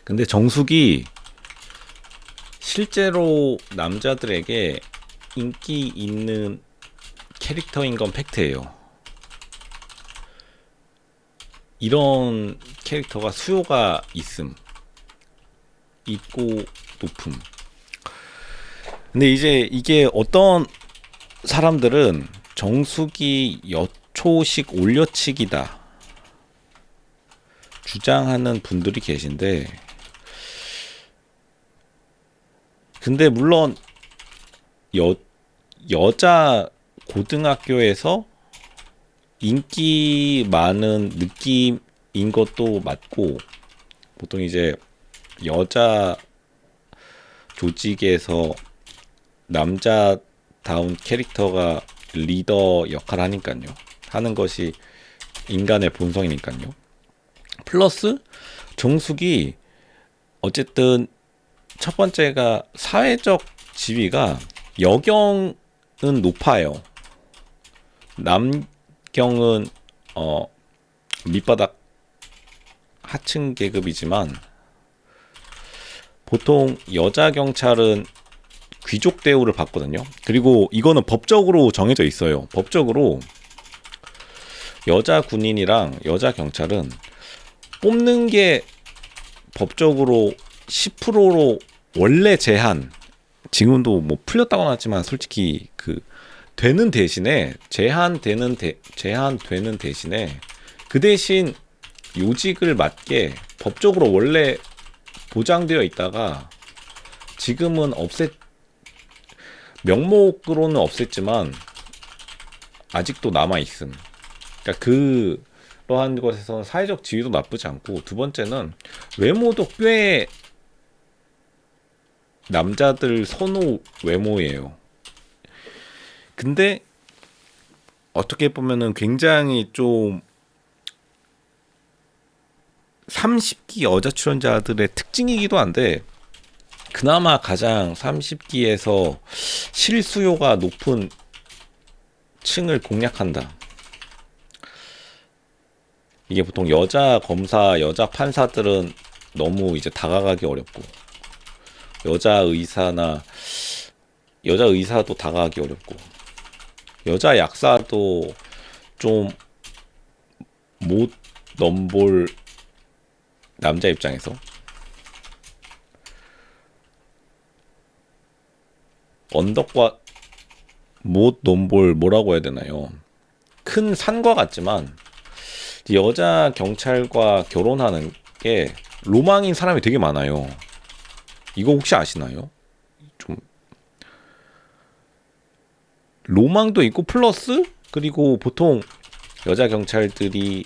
근데 정숙이 실제로 남자들에게 인기 있는 캐릭터인 건 팩트예요. 이런 캐릭터가 수요가 있고 높음. 근데 이제 이게 어떤 사람들은 정숙이 여초식 올려치기다 주장하는 분들이 계신데, 근데 물론 여자 고등학교에서 인기 많은 느낌인 것도 맞고, 보통 이제 여자 조직에서 남자다운 캐릭터가 리더 역할을 하는 것이 인간의 본성이니까요. 플러스 정숙이 어쨌든 첫 번째가 사회적 지위가 여경은 높아요. 남경은 밑바닥 하층 계급이지만, 보통 여자 경찰은 귀족 대우를 받거든요. 그리고 이거는 법적으로 정해져 있어요. 법적으로 여자 군인이랑 여자 경찰은 뽑는 게 법적으로 10%로 원래 지금도 뭐 풀렸다고는 하지만 솔직히 되는 대신에 제한되는 대신에 그 대신 요직을 맡게 법적으로 원래 보장되어 있다가 지금은 명목으로는 없앴지만 아직도 남아있음. 그러니까 그러한 것에서는 사회적 지위도 나쁘지 않고, 두 번째는 외모도 꽤 남자들 선호 외모예요. 근데 어떻게 보면은 굉장히 좀 30기 여자 출연자들의 특징이기도 한데, 그나마 가장 30기에서 실수요가 높은 층을 공략한다. 이게 보통 여자 검사, 여자 판사들은 너무 이제 다가가기 어렵고, 여자 의사도 다가가기 어렵고, 여자 약사도 좀 못 넘볼, 남자 입장에서 언덕과 못 넘볼, 뭐라고 해야 되나요? 큰 산과 같지만 여자 경찰과 결혼하는 게 로망인 사람이 되게 많아요. 이거 혹시 아시나요? 좀 로망도 있고, 플러스 그리고 보통 여자 경찰들이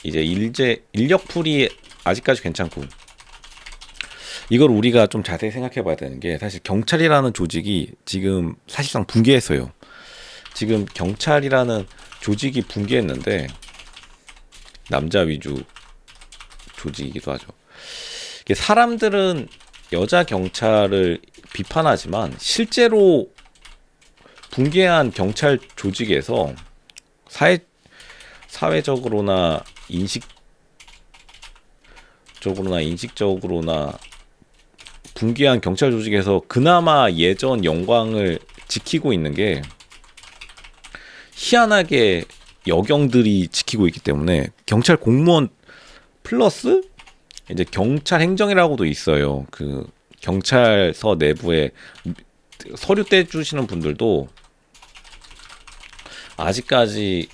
이제 인력풀이 아직까지 괜찮고, 이걸 우리가 좀 자세히 생각해 봐야 되는 게, 사실 경찰이라는 조직이 지금 사실상 붕괴했어요. 지금 경찰이라는 조직이 붕괴했는데, 남자 위주 조직이기도 하죠. 사람들은 여자 경찰을 비판하지만 실제로 붕괴한 경찰 조직에서 사회적으로나 인식적으로나 붕괴한 경찰 조직에서 그나마 예전 영광을 지키고 있는 게 희한하게 여경들이 지키고 있기 때문에, 경찰 공무원 플러스 이제 경찰 행정이라고도 있어요. 경찰서 내부에 서류 떼주시는 분들도 아직까지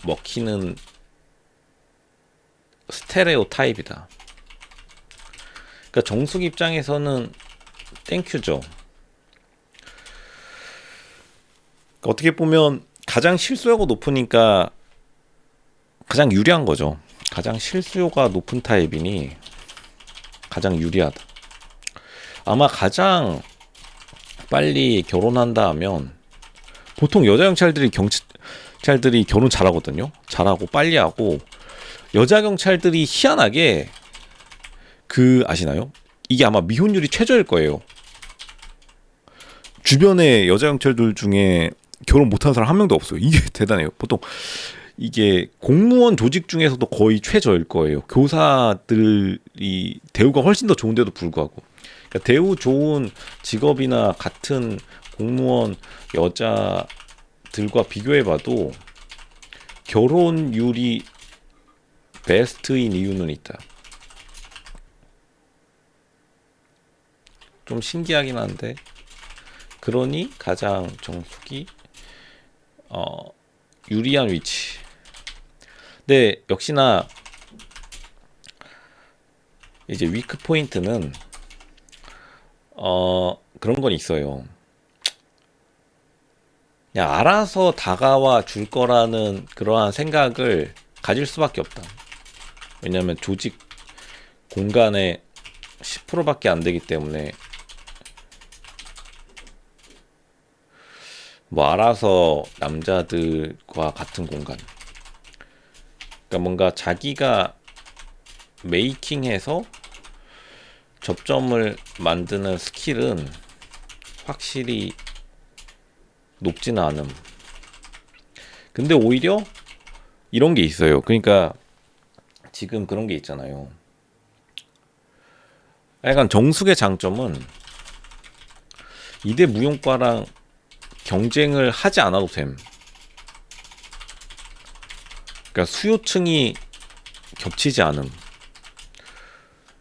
먹히는 스테레오 타입이다. 그러니까 정숙 입장에서는 땡큐죠. 어떻게 보면 가장 실수요가 높으니까 가장 유리한 거죠. 가장 실수요가 높은 타입이니 가장 유리하다. 아마 가장 빨리 결혼한다 하면, 보통 여자 경찰들이 결혼 잘하거든요. 잘하고 빨리 하고, 여자 경찰들이 희한하게 아시나요? 이게 아마 미혼율이 최저일 거예요. 주변에 여자 경찰들 중에 결혼 못하는 사람 한 명도 없어요. 이게 대단해요. 보통 이게 공무원 조직 중에서도 거의 최저일 거예요. 교사들이 대우가 훨씬 더 좋은데도 불구하고. 그러니까 대우 좋은 직업이나 같은 공무원 여자들과 비교해봐도 결혼율이 베스트인 이유는 있다. 좀 신기하긴 한데, 그러니 가장 정숙이 유리한 위치. 근데 역시나 이제 위크 포인트는 그런 건 있어요. 그냥 알아서 다가와 줄 거라는 그러한 생각을 가질 수밖에 없다. 왜냐하면 조직 공간의 10%밖에 안 되기 때문에 뭐 알아서 남자들과 같은 공간. 그러니까 뭔가 자기가 메이킹해서 접점을 만드는 스킬은 확실히 높지는 않음. 근데 오히려 이런 게 있어요. 그러니까 지금 그런 게 있잖아요. 약간 정숙의 장점은 이대 무용과랑 경쟁을 하지 않아도 됨. 그러니까 수요층이 겹치지 않음.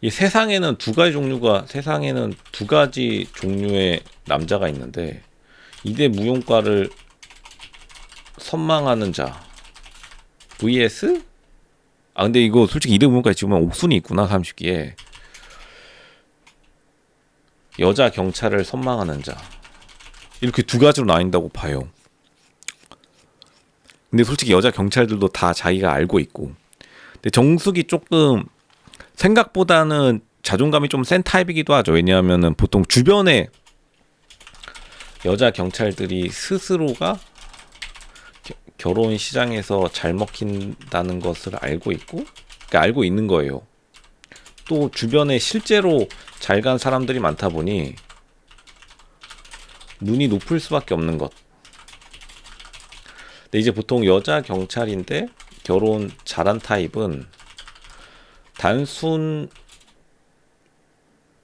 이 세상에는 두 가지 종류의 남자가 있는데 이대 무용과를 선망하는 자 vs 근데 이거 솔직히 이대 무용과에 지금 옥순이 있구나 30기에 여자 경찰을 선망하는 자 이렇게 두 가지로 나뉜다고 봐요. 근데 솔직히 여자 경찰들도 다 자기가 알고 있고 근데 정숙이 조금 생각보다는 자존감이 좀 센 타입이기도 하죠. 왜냐하면은 보통 주변에 여자 경찰들이 스스로가 결혼 시장에서 잘 먹힌다는 것을 알고 있고, 그러니까 알고 있는 거예요. 또 주변에 실제로 잘 간 사람들이 많다 보니 눈이 높을 수밖에 없는 것. 근데 이제 보통 여자 경찰인데 결혼 잘한 타입은 단순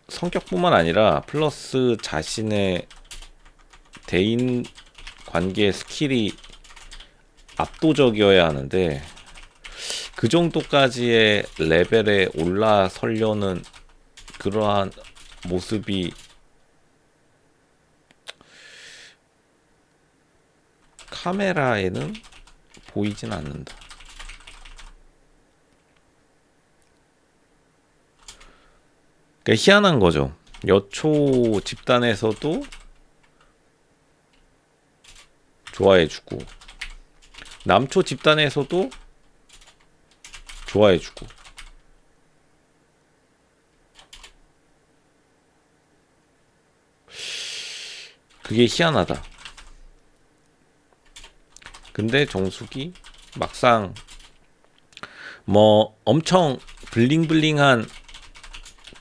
성격뿐만 아니라 플러스 자신의 대인 관계 스킬이 압도적이어야 하는데 그 정도까지의 레벨에 올라서려는 그러한 모습이 카메라에는 보이진 않는다. 그러니까 희한한 거죠. 여초 집단에서도 좋아해주고 남초 집단에서도 좋아해주고 그게 희한하다. 근데 정숙이 막상 뭐 엄청 블링블링한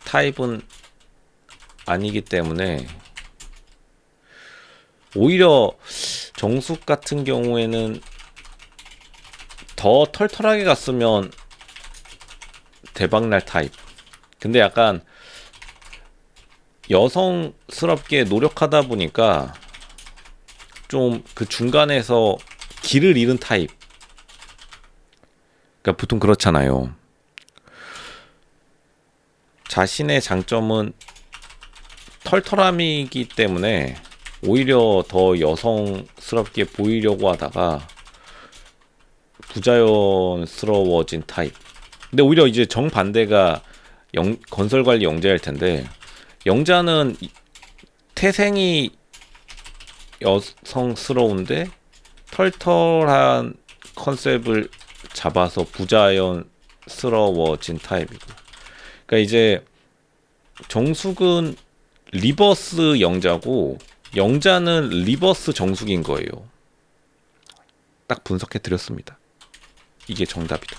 타입은 아니기 때문에 오히려 정숙 같은 경우에는 더 털털하게 갔으면 대박날 타입. 근데 약간 여성스럽게 노력하다 보니까 좀 그 중간에서 길을 잃은 타입. 그러니까 보통 그렇잖아요. 자신의 장점은 털털함이기 때문에 오히려 더 여성스럽게 보이려고 하다가 부자연스러워진 타입. 근데 오히려 이제 정반대가 건설관리 영자일 텐데 영자는 태생이 여성스러운데 털털한 컨셉을 잡아서 부자연스러워진 타입이고 그러니까 이제 정숙은 리버스 영자고 영자는 리버스 정숙인 거예요. 딱 분석해 드렸습니다. 이게 정답이다.